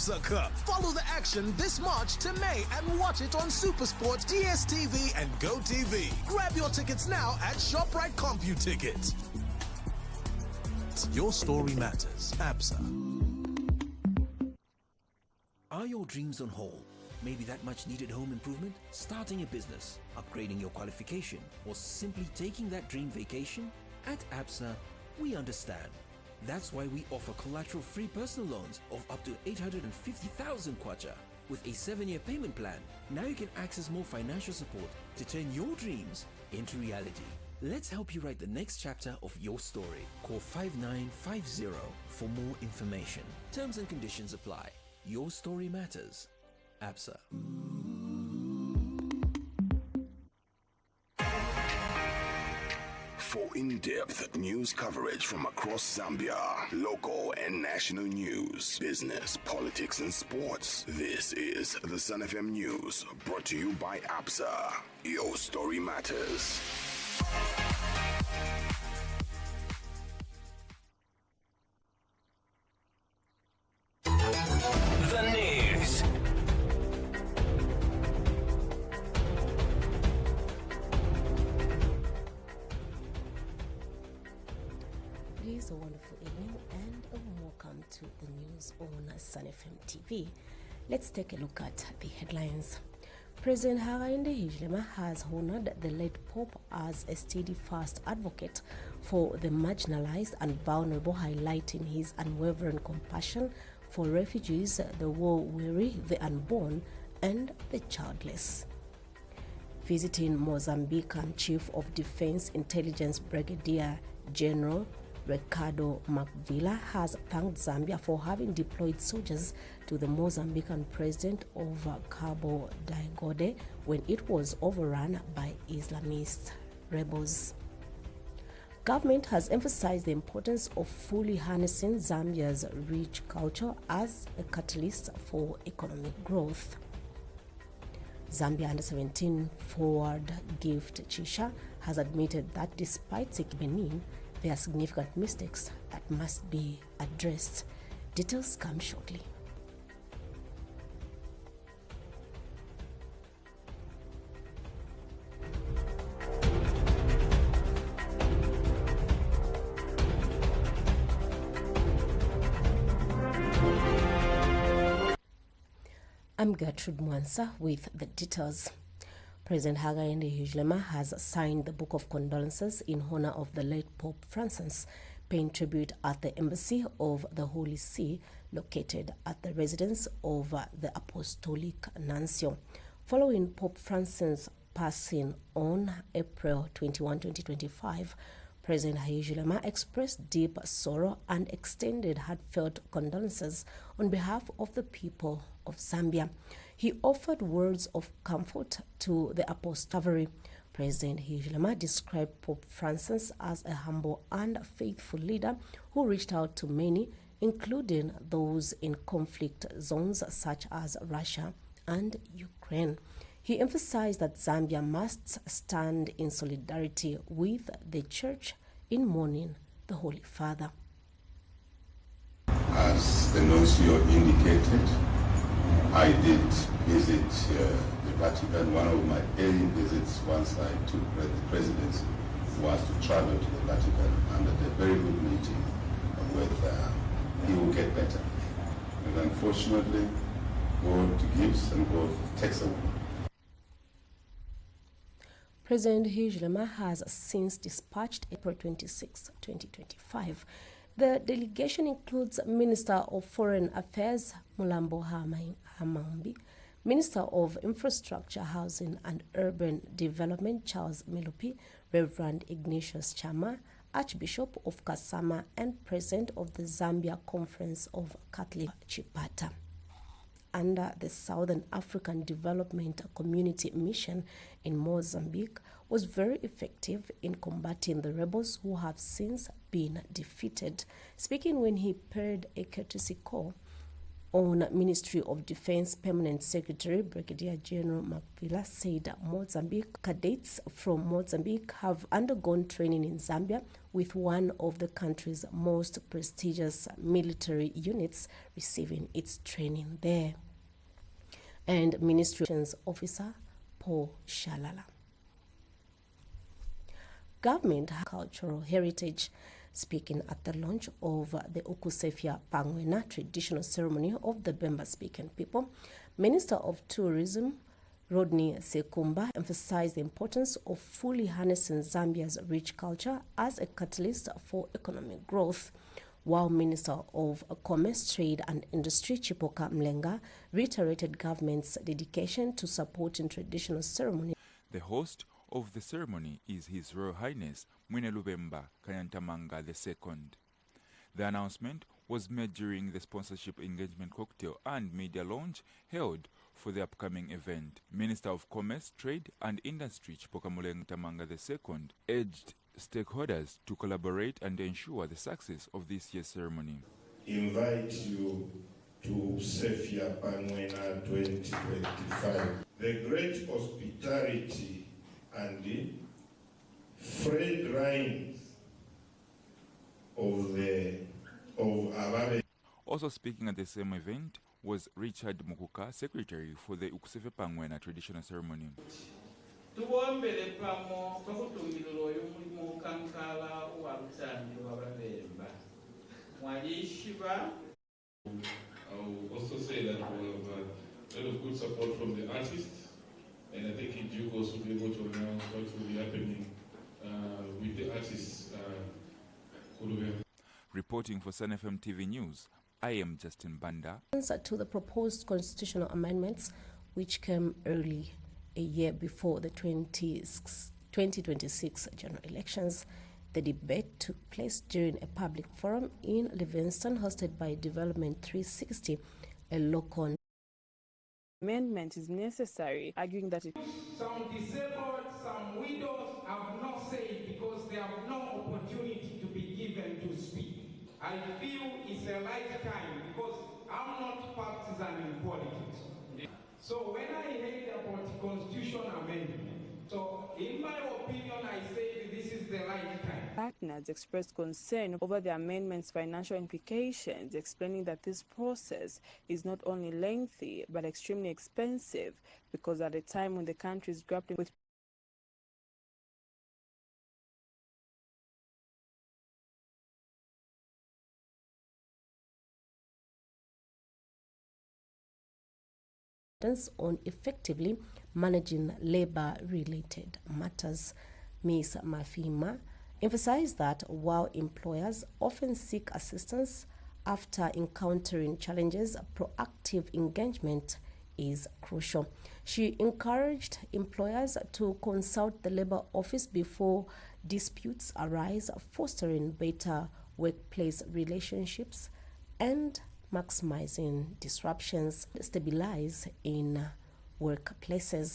ABSA Cup. Follow the action this March to May and watch it on SuperSport, DSTV and GoTV. Grab your tickets now at ShopRite CompuTicket. Your story matters. ABSA. Are your dreams on hold? Maybe that much needed home improvement, starting a business, upgrading your qualification, or simply taking that dream vacation? At ABSA, we understand. That's why we offer collateral-free personal loans of up to 850,000 kwacha with a 7-year payment plan. Now you can access more financial support to turn your dreams into reality. Let's help you write the next chapter of your story. Call 5950 for more information. Terms and conditions apply. Your story matters. ABSA. For in-depth news coverage from across Zambia, local and national news, business, politics and sports, this is the Sun FM News, brought to you by ABSA. Your story matters. The news. It is a wonderful evening and a warm welcome to the news on Sun FM TV. Let's take a look at the headlines. President Hakainde Hichilema has honored the late Pope as a steadfast advocate for the marginalized and vulnerable, highlighting his unwavering compassion for refugees, the war-weary, the unborn, and the childless. Visiting Mozambican Chief of Defense Intelligence Brigadier General Ricardo Macvila has thanked Zambia for having deployed soldiers to the Mozambican president of Cabo Delgado when it was overrun by Islamist rebels. Government has emphasized the importance of fully harnessing Zambia's rich culture as a catalyst for economic growth. Zambia Under-17 forward Gift Chisha has admitted that despite Benin, there are significant mistakes that must be addressed. Details come shortly. I'm Gertrude Mwansa with the details. President Hakainde Hichilema has signed the Book of Condolences in honor of the late Pope Francis, paying tribute at the Embassy of the Holy See located at the residence of the Apostolic Nuncio. Following Pope Francis' passing on April 21, 2025, President Hichilema expressed deep sorrow and extended heartfelt condolences on behalf of the people of Zambia. He offered words of comfort to the apostolate. President Hichilema described Pope Francis as a humble and faithful leader who reached out to many, including those in conflict zones such as Russia and Ukraine. He emphasized that Zambia must stand in solidarity with the Church in mourning the Holy Father. As the nuncio indicated, I did visit the Vatican. One of my early visits once I took the presidency was to travel to the Vatican, and at a very good meeting with He Will Get Better. And unfortunately, God gives and God takes away. President Hichilema has since dispatched April 26, 2025. The delegation includes Minister of Foreign Affairs Mulambo Hamambi, Minister of Infrastructure, Housing and Urban Development Charles Milupi, Reverend Ignatius Chama, Archbishop of Kasama and President of the Zambia Conference of Catholic Chipata. Under the Southern African Development Community Mission in Mozambique was very effective in combating the rebels who have since been defeated. Speaking when he paid a courtesy call On Ministry of Defense Permanent Secretary Brigadier General Makvila said Mozambique cadets from Mozambique have undergone training in Zambia with one of the country's most prestigious military units receiving its training there. And Ministry Officer Paul Shalala. Government cultural heritage. Speaking at the launch of the Ukusefia Pangwena traditional ceremony of the Bemba-speaking people, Minister of Tourism Rodney Sekumba emphasized the importance of fully harnessing Zambia's rich culture as a catalyst for economic growth, while Minister of Commerce, Trade and Industry Chipoka Mlenga reiterated government's dedication to supporting traditional ceremonies. The host of the ceremony is His Royal Highness Mwene Lubemba Kanyantamanga II. The announcement was made during the sponsorship engagement cocktail and media launch held for the upcoming event. Minister of Commerce, Trade and Industry Chipoka Kanyantamanga II urged stakeholders to collaborate and ensure the success of this year's ceremony. Invite you to Sefia Pangwena 2025. The great hospitality and the fragrance of Ababe. Also speaking at the same event was Richard Mukuka, Secretary for the Ukusefia Pangwena traditional ceremony. I will also say that we have a lot of good support from the artists, and I think in due course we'll be able to announce what will be happening with the artists. Reporting for Sun FM TV News, I am Justin Banda. To the proposed constitutional amendments, which came early a year before the 2026 general elections, the debate took place during a public forum in Livingston hosted by Development 360, a local amendment is necessary, arguing that some disabled, some widows have no say because they have no opportunity to be given to speak. I feel it's a lifetime because I'm not partisan in politics. So when I heard about constitutional amendment, so in my opinion, I say this is the right time. Partners expressed concern over the amendment's financial implications, explaining that this process is not only lengthy but extremely expensive because at a time when the country is grappling with on effectively managing labor-related matters. Ms. Mafima emphasized that while employers often seek assistance after encountering challenges, proactive engagement is crucial. She encouraged employers to consult the Labor Office before disputes arise, fostering better workplace relationships and maximizing disruptions stabilize in workplaces.